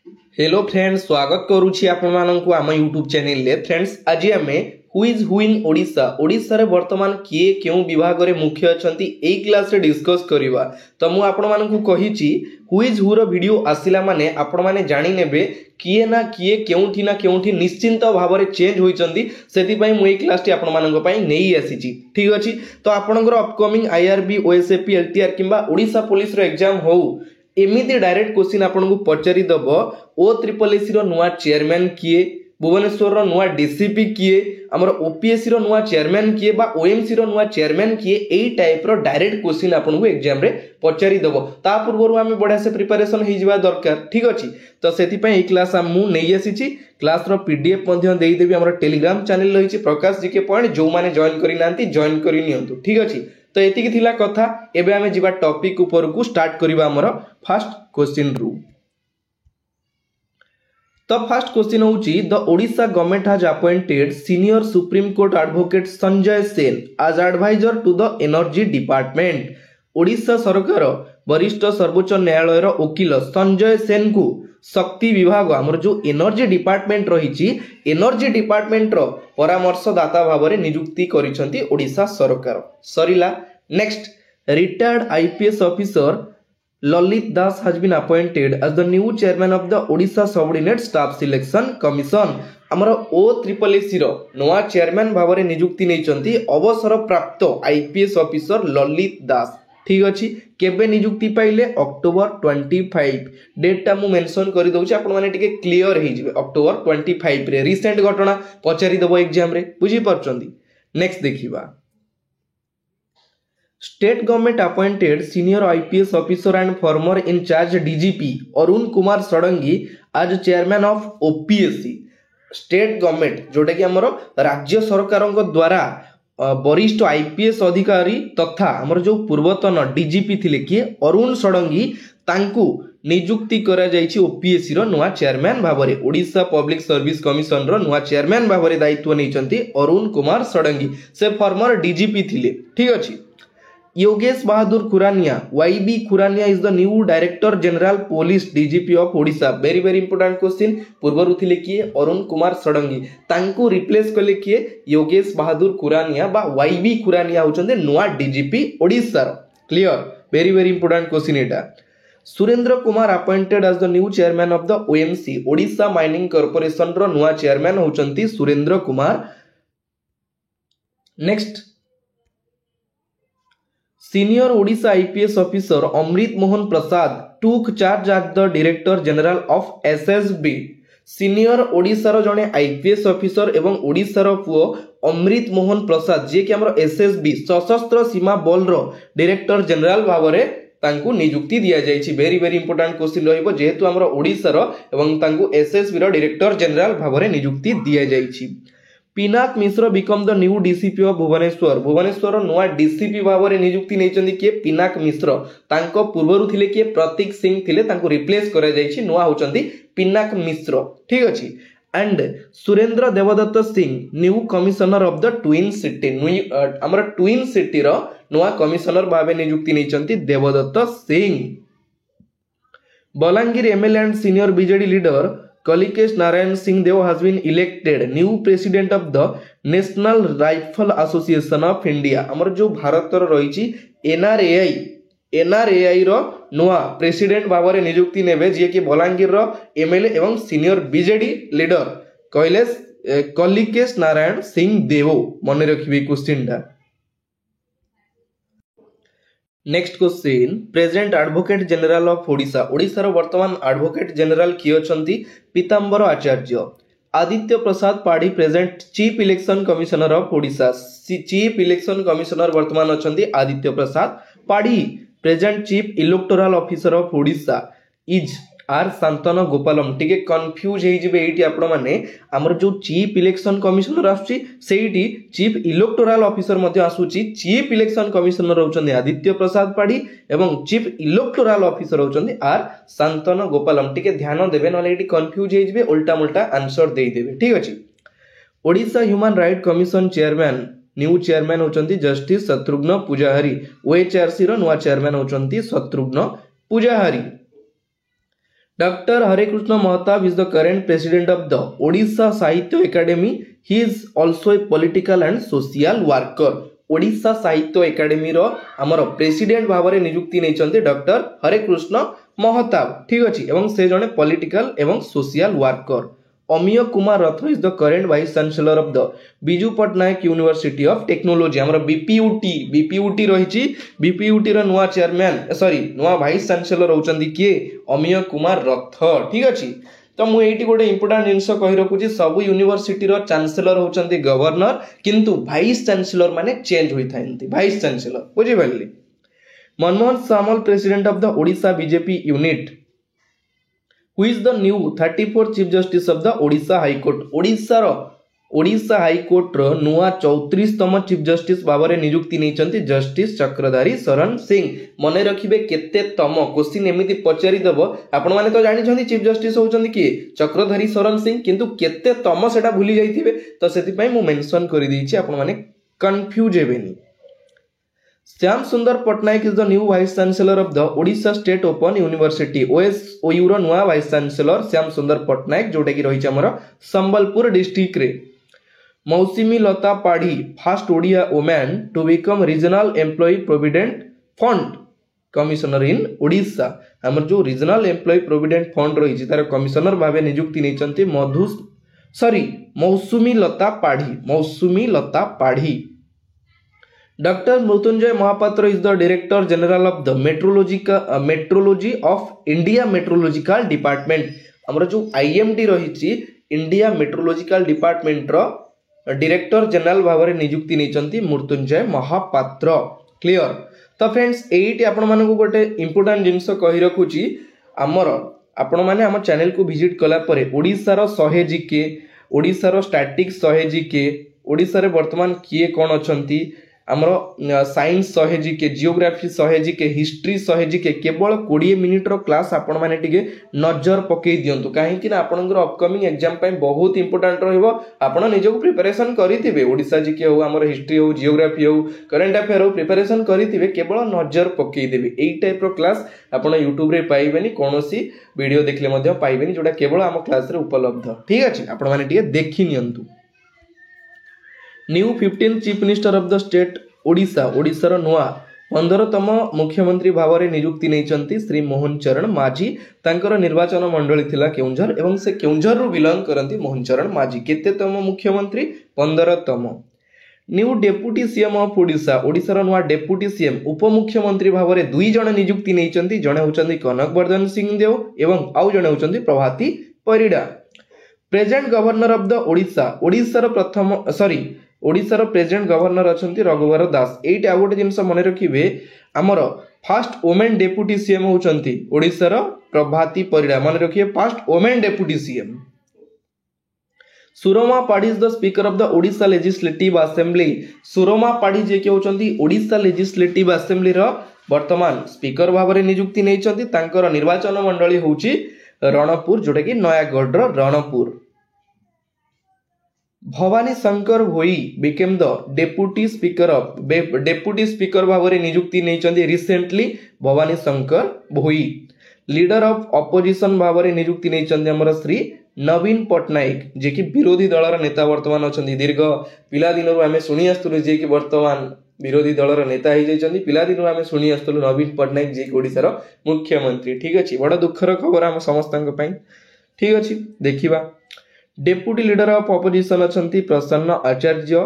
Hello friends, स्वागत करुछि आपण माननकु आम यूट्यूब चैनल ले। फ्रेंड्स, आज आमे who is who in Odisha Odisha रे वर्तमान किए केउ विभाग रे मुख्य अछंती एई क्लास रे डिस्कस करिवा। तो मु आपण माननकु कहिछि हु इज हु रो वीडियो आसिला माने आपण माने जानि नेबे किए ना केउठी निश्चिंत भाव रे चेंज होइचंती। सेति पई मु एई क्लास टी आपण माननक पई नेई आसीछि। ठीक अछि, तो आपणकर अपकमिंग आईआरबी ओएसएपी एलटीआर किंबा ओडिशा पुलिस रो एग्जाम हो एमिति डायरेक्ट क्वेश्चन आपको पचारि दब ओ ट्रिपल एसी नुआ चेयरमैन किए, भुवनेश्वर नुआ डीसीपी किए, आमर ओपीएससी नुआ चेयरमैन किए बा ओएमसी नुआ चेयरमैन किए, एई टाइप रो डायरेक्ट क्वेश्चन आपको एग्जाम रे पचारि दब। ता पूर्व आम बढ़िया से प्रिपरेशन हो जावा दरकार। ठीक अच्छे, तो से क्लास मु नहीं आसी क्लास रो पीडीएफ देदेवी। आम टेलीग्राम चैनल रही प्रकाश जीके पॉइंट, जो मैंने जॉइन करना जॉइन कर। ठीक अच्छे, तो एतिकी थिला कथा। एबे आमे जिबा टॉपिक ऊपर को स्टार्ट करिबा हमर फर्स्ट क्वेश्चन रु। तो फर्स्ट क्वेश्चन होउची the Odisha government has appointed senior supreme court advocate Sanjay Sen as adviser to the energy department. Odisha सरकार वरिष्ठ सर्वोच्च न्यायालय रो वकील संजय सेन को शक्ति विभाग आमर जो एनर्जी डिपार्टमेंट रही एनर्जी डिपार्टमेंट रो परामर्शदाता भाव में नियुक्ति करिसंती ओडिशा सरकार। सरिला। Next, retired IPS officer Lalit Das has been appointed as the new chairman of the Odisha Subordinate Staff Selection Commission। आमर ओ ट्रिपल एसी रो नवा चेयरमैन भाव में नियुक्ति नहीं अवसर प्राप्त आईपीएस ऑफिसर ललित दास। ठीक अच्छे, केबे नियुक्ति पाइले अक्टोबर 25। डेटा मु मेंशन कर दउछि, आपण माने टिके क्लियर हो जिवे। अक्टोबर 25 रे रिसेंट घटना पचारि दबो एग्जाम रे, बुझी परचंदी। नेक्स्ट देखिबा, state government appointed senior IPS officer and former incharge DGP Arun Kumar Shadangi आज chairman of OPSC. State government जोटा कि हमर राज्य सरकार द्वारा वरिष्ठ आईपीएस अधिकारी तथा हमर जो पूर्वतन डीजीपी थिले कि अरुण षडंगी तांकू नियुक्ति करा जायछि ओपीएससी रो नुआ चेयरमैन भाबरे। ओडिशा पब्लिक सर्विस कमिशन रो नुआ चेयरमैन भाबरे दायित्व नैचंती अरुण कुमार षडंगी। से फॉर्मर डीजीपी थिले। ठीक अछि। Yogesh Bahadur Khurania YB Khurania is the new director general police DGP of Odisha. Very very important question. पूर्व थिले किए अरुण कुमार षडंगी, तांको रिप्लेस कले किए योगेश बहादुर खुरानिया बा वाईबी खुरानिया होचंदे नुआ DGP Odisha. Clear, very very important question एटा। Surendra Kumar appointed as the new chairman of the OMC. Odisha mining corporation रो नुआ चेयरमैन होचंती Surendra Kumar. Next, senior Odisha IPS officer Amrit Mohan Prasad took charge as the director general of SSB. Senior Odisha रो जने IPS officer एवं ओडिशा रो पुओ अमृत मोहन प्रसाद जे कि हमर एसएसबी सशस्त्र सीमा बल रो डायरेक्टर जनरल भाव में तांकू नियुक्ति दिया जायछि। वेरी वेरी इंपोर्टेंट क्वेश्चन रहिबो, जेहेतु हमर ओडिशा रो एवं तांकू एसएसबी रो डायरेक्टर जनरल भाव में नियुक्ति दिया जायछि। Pinak Mishra become the new DCP of Bhubaneswar. Bhubaneswar नुआ डीसीपी भाव में नियुक्ति नैचंदी किए पिनाक मिश्र। तांको पूर्वरु थिले किए प्रतीक सिंह थिले, तांको रिप्लेस करा जायछि, नुआ होचंदी पिनाक मिश्र। ठीक अछि। And Surendra Devdatta Singh new commissioner of the twin city. हमर ट्विन सिटी रो नुआ कमिशनर भाव में नियुक्ति नैचंती Devdatta Singh. Balangir MLA and senior BJD leader Kalikesh Narayan Singh Deo has been elected new president of the National Rifle Association of India। हमर जो भारत रही एनआरएआई रो नुआ प्रेसिडेंट भाव में नियुक्ति नेबे, जे कि बलांगीर रो एमएलए एवं senior BJD leader Kalikesh Narayan Singh Deo. मन रखिबे क्वेश्चन टा। Next question, present advocate general of Odisha. Odisha रो वर्तमान एडवोकेट जनरल किए अछंती Pitambar Acharya. Aditya Prasad Padhi present chief election commissioner of Odisha. Chief election commissioner वर्तमान अछंती Aditya Prasad Padhi. Present chief electoral officer of Odisha is R Shantan Gopalam. टिके कंफ्यूज हे जिवे एठी आपण माने हमर जो चीफ इलेक्शन कमिशनर आसुची सेठी चीफ इलेक्टोरल ऑफिसर मध्ये आसुची। चीफ इलेक्शन कमिशनर होचंदी आदित्य प्रसाद पाढ़ी एवं चीफ इलेक्टोरल ऑफिसर होचंदी आर शांतन गोपालम। टिके ध्यान देबे, नले एठी कंफ्यूज हे जिवे, उल्टा मुल्टा आंसर देई देबे। ठीक अछि। Odisha human right commission chairman new chairman होचंती जस्टिस शत्रुघ्न पूजाहारी। ओएचआरसी रो नुआ चेयरमैन होचंती Shatrughna Pujahari. Dr. Hare Mahtab is the current president of the Odisha Sahitya Academy. He is also a political and social worker. Odisha साहित्य एकाडेमी रो हमर प्रेसिडेंट भाव में नियुक्ति नहीं डॉक्टर हरे कृष्ण महताब ठीक अच्छे एवं से जड़े पॉलिटिकल एवं social worker. Amiya Kumar Rath is the current vice chancellor of the Biju Patnaik university of technology हमर बीपीयूटी रही बीपीयूटी रो नुआ चेयरमैन नुआ वाइस चांसलर होचंदी किए अमीय कुमार रथ ठीक अच्छे। तो मुझे गोटे इंपोर्टाट जिनस कही रखुची सब यूनिवर्सिटी रो चांसलर होचंदी गवर्नर किंतु वाइस चांसलर माने चेंज होई थायंती वाइस चांसलर बुझी पारली। Manmohan Samal president of the Odisha BJP unit who is the new 34th chief justice of the Odisha high court Odisha high court रो नुआ 34तम चीफ जस्टिस भाव में नियुक्ति नहीं जस्टिस चक्रधारी शरण सिंह। मन रखिबे केते तम क्वेश्चन एमिति पचारि दब आपण माने तो जानि चीफ जस्टिस होचंदी कि चक्रधारी शरण सिंह किंतु केते तम सेटा भूली जाइथिबे तो सेति पई मु मेंशन करि दैछि आपण माने कंफ्यूज हेबेनी। Shyam Sundar Pattnaik is the new vice chancellor of the Odisha state open university OSOU रो नुआ वाइस चांसलर श्याम सुंदर पट्टनायक जोटा कि रही हमर संबलपुर डिस्ट्रिक्ट रे। Mousumi Lata Padhi first Odia women to become regional employ provident fund commissioner in Odisha हमर जो रीजनल एम्प्लॉय प्रोविडेंट फंड रही तार कमिशनर भाव नियुक्ति नहीं Mousumi Lata Padhi. Doctor Mrutyunjay Mohapatra is the director general of the metrology of India metrological department हमर जो आईएमडी रही इंडिया मेट्रोलॉजिकल डिपार्टमेंट रो डायरेक्टर जनरल भाव में नियुक्ति नहीं मृत्युंजय महापात्र क्लियर। तो फ्रेंड्स एटी आपण मानक गोटे इंपोर्टाट जिनस कही रखुची आमर आपण माने आम चैनल को विजिट कला परे ओडिशार 100 जीके ओडिशार स्टैटिक्स 100 जीके ओडिशा रे वर्तमान किए कौन अच्छी आमर science 100 GK geography 100 GK history 100 GK केवल 20 मिनिट रो क्लास आपण माने टिके नजर पकई दियंतु कहीं आपनकर अपकमिंग एग्जाम पई बहुत इंपोर्टेंट रहइबो आपण निजको प्रिपरेशन करिथिबे ओडिशा जीके हो आमर हिस्ट्री हो जियोग्राफी हो करंट अफेयर हो प्रिपरेशन करिथिबे केवल नजर पकई देबे एई टाइप रो क्लास आपण YouTube रे पाइबेनी कोनोसी वीडियो देखले मध्ये पाइबेनी जोटा केवल आम क्लास रे उपलब्ध ठीक अछि आपण माने टिके देखि नियंतु। New 15th chief minister of the state Odisha ओडिशार नुआ 15तम मुख्यमंत्री भाव में नियुक्ति नहीं श्री मोहन चरण माझी तांकर निर्वाचन मंडली थिला केउंझर एवं से केउंझर रु बिलोंग करती मोहन चरण माझी केतेतम मुख्यमंत्री 15तम। New deputy CM of Odisha ओडिशार नुआ डेप्यूटी सीएम उपमुख्यमंत्री भाव में 2 जण नियुक्ति नहीं जड़े होचंदी कनक वर्धन सिंह देव एवं आउ जड़े होचंदी Prabhati Parida. Present governor of the Odisha ओडिशार प्रथम ओडिशार प्रेजेंट गवर्नर अच्छा रघुवर दास एट आ गोटे जिनस मन रखिए आमर फास्ट वोमेन डेप्यूटी सीएम होचंती ओडिशार प्रभाती परिडा मन रखिए fast women deputy CM. Surama Padhi is the speaker of the Odisha legislative assembly Surama Padhi जे कि होचंती ओडिशा लेजिस्लेटिव असेंबली रो वर्तमान स्पीकर भाव में नियुक्ति नहीं तांकर निर्वाचन मंडली होची रणपुर जोटा कि नयागढ़ रणपुर। भवानी शंकर भोई बिकेम द डेप्यूटी स्पीकर भाव में नियुक्ति नहीं recently Bhavani Shankar Bhoi. Leader of opposition भाव में नियुक्ति नहीं आमर श्री नवीन पट्टनायक जे कि विरोधी दलर नेता वर्तमान अच्छा दीर्घ पिला दिन आम शुणी आसलु जे कि वर्तमान विरोधी दलर नेता हो जाइछन्ती पिला दिन आम शुणी आसलु नवीन पट्टनायक जे कि ओडिशार मुख्यमंत्री ठीक अच्छे बड़ दुखर खबर आम समस्त ठीक अच्छे। देखिबा डेप्यूटी लीडर ऑफ अपोजिशन अच्छा Prasanna Acharya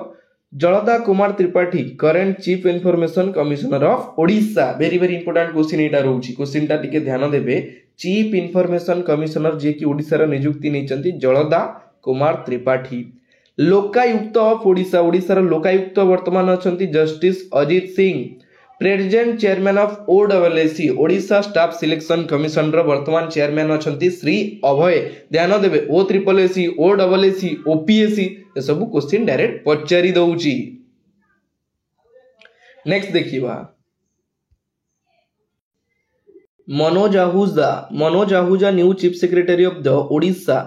Jalada Kumar Tripathi current chief information commissioner of Odisha very very important question एटा रहउची क्वेश्चन टा टिके ध्यान देबे चीफ इनफॉरमेशन कमिशनर जे कि ओडिशा रा नियुक्ति नैचंती जलदा कुमार त्रिपाठी। लोकायुक्त ऑफ ओडिशा ओडिशा रा लोकायुक्त वर्तमान अछंती justice Ajit Singh. Present chairman of OWAC Odisha staff selection commission रो वर्तमान चेयरमैन अछंती श्री अभय ध्यान देबे O triple AC OWAC OPSC ए सब क्वेश्चन डायरेक्ट पचारि दउची। नेक्स्ट देखिबा Manoj Ahuja new chief secretary of the Odisha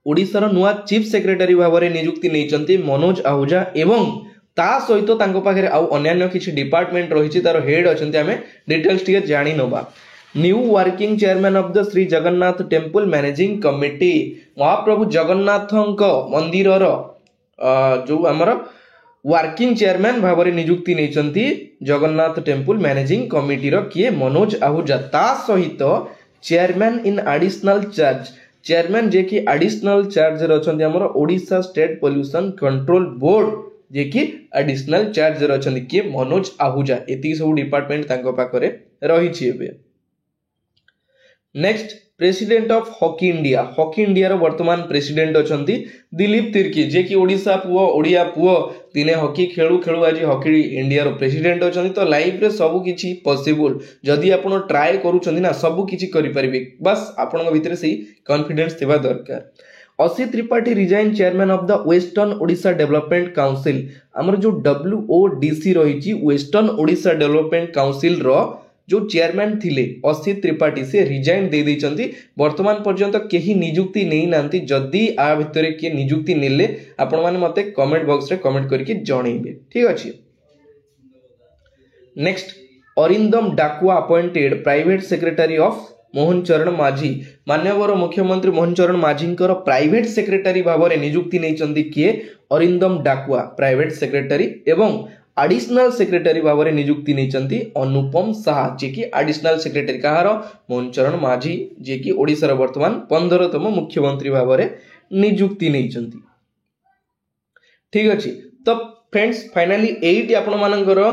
ओडिशार नुआ चीफ सेक्रेटरी भाव में नियुक्ति नहीं मनोज आहूजा एवं ता सहित तांको पाखरे आउ अन्य किछि डिपार्टमेंट रही तार हेड अच्छा आम डिटेल्स टिके जानी नबा। New working chairman of the Shri Jagannath temple managing committee Mahaprabhu Jagannath मंदिर जो आमर वर्किंग चेयरमैन भाव में नियुक्ति नहीं जगन्नाथ टेम्पल मैनेजिंग कमिटी किए मनोज आहूजा ता सहित chairman in additional charge chairman जे कि एडिशनल चार्ज रे हमर Odisha state pollution control board जे कि एडिशनल चार्ज रे अछंती किए मनोज आहूजा एति सब डिपार्टमेंट तांको पाखरे रही एबे। Next president of hockey India रो वर्तमान प्रेसिडेंट अछंती दिलीप तिर्की जे कि ओडिशा पुओ ओडिया पुओ दिने हॉकी खेलु खेलु आज हॉकी इंडिया रो प्रेसिडेंट अछंती। तो लाइफ रे सब किछि पॉसिबल जदि आपण ट्राई करूछंती ना सब किछि करि परिबे बस आपण भितर से कॉन्फिडेंस थिबा दरकार। असी Tripathi resign chairman of the western Odisha development council हमर जो WODC रही वेस्टर्न ओडिशा डेवलपमेंट काउंसिल रो जो चेयरमैन थिले असी त्रिपाठी से रिजाइन दे देइचंती वर्तमान पर्यंत केही नियुक्ति नहीं नांती जदि आ भितरे के नियुक्ति नेले आपण माने मते कमेंट बॉक्स रे कमेंट करके जणैबे ठीक अछि। Next Arindam Dakua appointed private secretary of Mohan चरण माझी माननीय मुख्यमंत्री मोहन चरण माझी प्राइवेट सेक्रेटरी भाव में नियुक्ति नहीं किए अरिंदम डाकुआ प्राइवेट सेक्रेटरी एवं एडिशनल सेक्रेटरी भाव में नियुक्ति नहीं अनुपम साहा जे कि एडिशनल सेक्रेटरी कहार मोहन चरण माझी जे कि ओडिशा वर्तमान 15तम मुख्यमंत्री भाव में नियुक्ति नहीं ठीक अच्छे। तो फ्रेंड्स फाइनाली एट आपण मानकर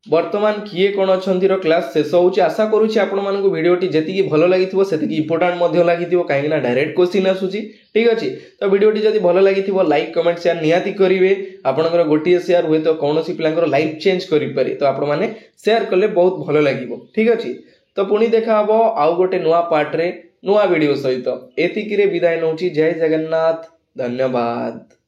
वर्तमान किए कौन अच्छा क्लास शेष होची आशा करुच्ची आपण मानक भिडियोटी जी भल लगी से इंपोर्टाट लगी कहीं डायरेक्ट क्वेश्चन आसूची ठीक अच्छे। तो भिडियोटी जब भल लगी लाइक कमेंट शेयर निहाती करेंगे आपंकर गोटे शेयर हुए तो कौन पिला लाइफ चेंज करें तो आपण मैंने शेयर कले बहुत भल लगे ठीक अच्छे। तो पुणी देखा हम आउ गोटे नुआ पार्ट रे नुआ वीडियो सहित एतिकी विदाय नौची। जय जगन्नाथ धन्यवाद।